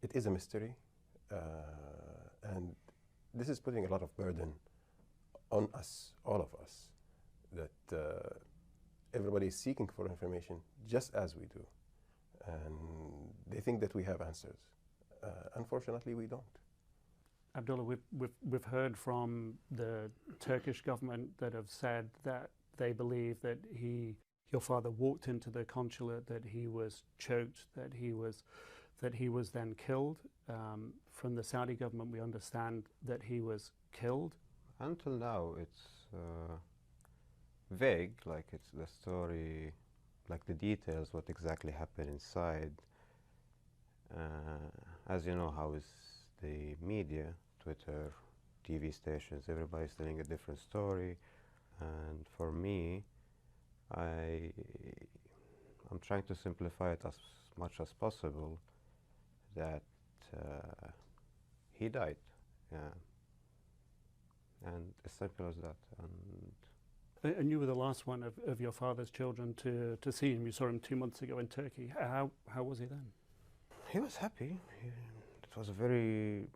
It is a mystery, and this is putting a lot of burden on us, all of us, that everybody is seeking for information just as we do. And they think that we have answers. Unfortunately, we don't. Abdullah, we've heard from the Turkish government that have said that they believe that your father walked into the consulate, that he was choked, that he was then killed. From the Saudi government, we understand that he was killed. Until now, it's vague, like it's the story, like the details, what exactly happened inside. As you know, how is the media, Twitter, TV stations, everybody's telling a different story. And for me, I'm trying to simplify it as much as possible, that he died, yeah. And as simple as that. And you were the last one of your father's children to see him. You saw him 2 months ago in Turkey. How was he then? He was happy. It was a very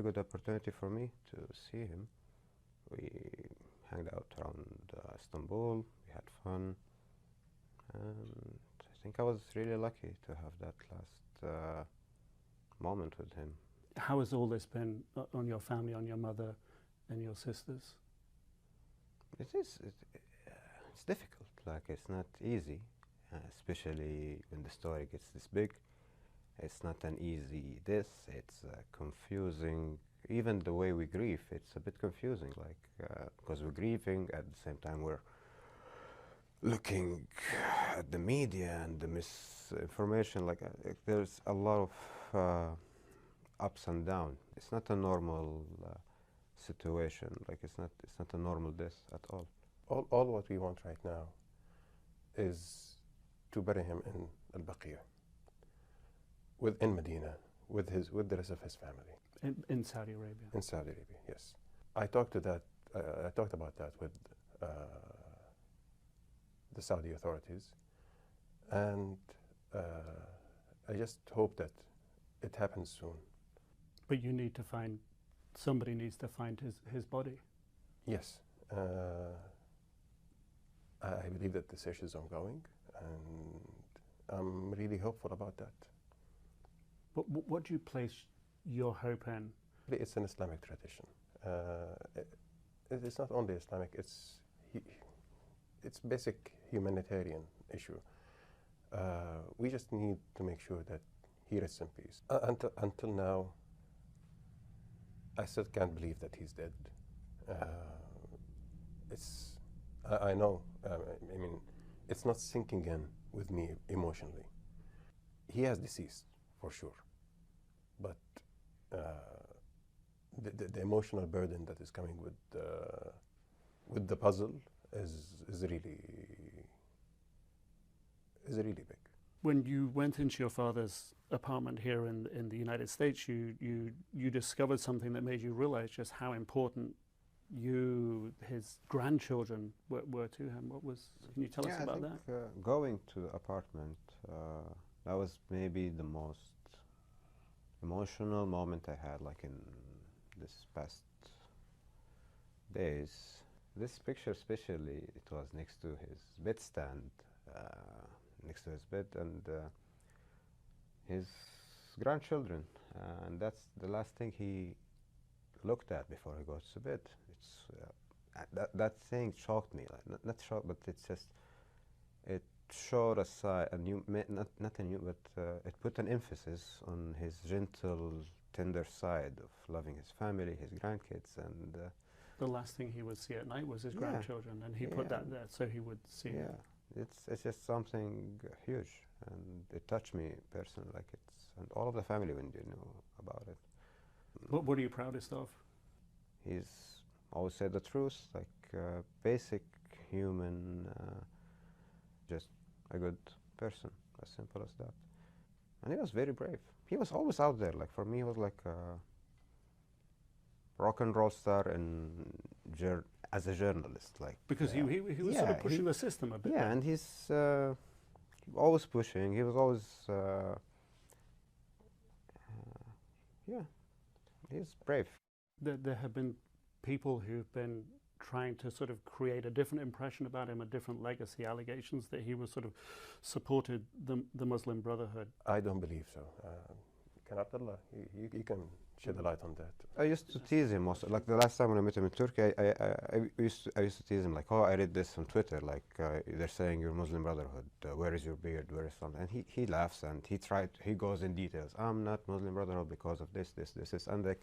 good opportunity for me to see him. We hung out around Istanbul. We had fun, and I think I was really lucky to have that last moment with him. How has all this been on your family, on your mother and your sisters? It's difficult. Like, it's not easy, especially when the story gets this big. It's not an easy it's confusing. Even the way we grieve, it's a bit confusing, like, because we're grieving, at the same time we're looking at the media and the misinformation. Like, there's a lot of ups and downs. It's not a normal situation. Like, it's not a normal death at all. All what we want right now is to bury him in Al-Baqiyah, in Medina, with the rest of his family. In Saudi Arabia? In Saudi Arabia, yes. I talked about that with the Saudi authorities, and I just hope that it happens soon. But somebody needs to find his body. Yes. I believe that the search is ongoing, and I'm really hopeful about that. But what do you place your hope in? It's an Islamic tradition. It's not only Islamic, it's basic humanitarian issue. We just need to make sure that he rests in peace. Until now, I still can't believe that he's dead. I know, I mean, it's not sinking in with me emotionally. He has deceased, for sure. But the emotional burden that is coming with the puzzle is really big. When you went into your father's apartment here in the United States, you discovered something that made you realize just how important his grandchildren were to him. Can you tell us about that? Going to the apartment, that was maybe the most emotional moment I had, like, in this past days. This picture especially, it was next to his bedstand, next to his bed, and his grandchildren, and that's the last thing he looked at before he goes to bed. It's that thing shocked me, like, not shocked, but it's just, it showed a side, not a new, but it put an emphasis on his gentle, tender side of loving his family, his grandkids, and the last thing he would see at night was his grandchildren, and he put that there so he would see it. It's just something huge, and it touched me personally, like, and all of the family when they knew about it. What are you proudest of? He's always said the truth, like, basic human, just a good person, as simple as that. And he was very brave. He was always out there. Like, for me, he was like a rock and roll star as a journalist. Like, because he was sort of pushing the system a bit. Yeah, and he's always pushing. He was always Yeah, he's brave. There have been people who've been trying to sort of create a different impression about him, a different legacy, allegations that he was sort of supported the Muslim Brotherhood. I don't believe so. Can Abdullah, you can shed a light on that. I used to tease him also. Like the last time when I met him in Turkey, I used to tease him like, oh, I read this on Twitter, like they're saying you're Muslim Brotherhood. Where is your beard? Where is something? And he laughs and he goes in details. I'm not Muslim Brotherhood because of this, and like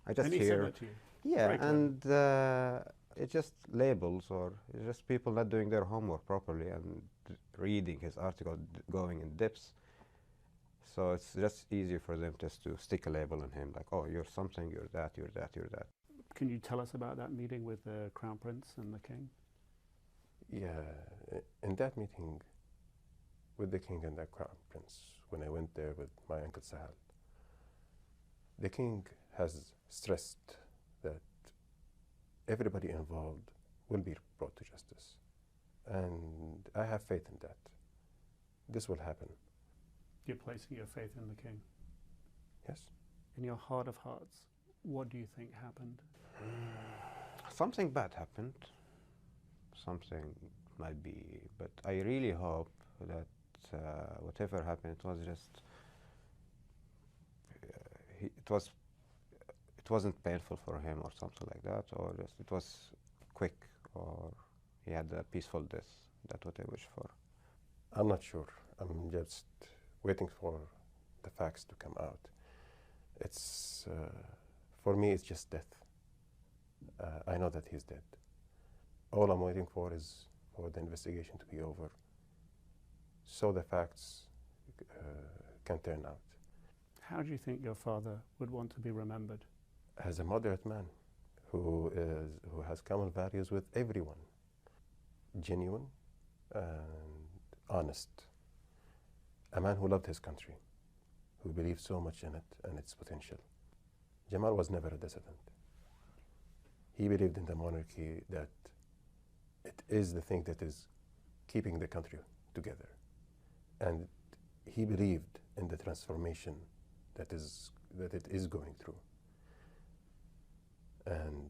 I just And he hear. said that to you? Yeah, Very and it's just labels, or it's just people not doing their homework properly and reading his article, going in depths. So it's just easier for them just to stick a label on him, like, oh, you're something, you're that, you're that, you're that. Can you tell us about that meeting with the Crown Prince and the King? Yeah, in that meeting with the King and the Crown Prince, when I went there with my Uncle Sahel, the King has stressed that everybody involved will be brought to justice. And I have faith in that. This will happen. You're placing your faith in the King? Yes. In your heart of hearts, what do you think happened? Something bad happened. Something might be, but I really hope that whatever happened, it was just, it wasn't painful for him or something like that, or just it was quick, or he had a peaceful death. That's what I wish for. I'm not sure. I'm just waiting for the facts to come out. It's, for me, it's just death. I know that he's dead. All I'm waiting for is for the investigation to be over, so the facts can turn out. How do you think your father would want to be remembered? As a moderate man who has common values with everyone, genuine and honest, a man who loved his country, who believed so much in it and its potential. Jamal was never a dissident. He believed in the monarchy, that it is the thing that is keeping the country together. And he believed in the transformation that it is going through. And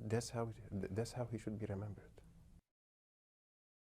that's how he should be remembered.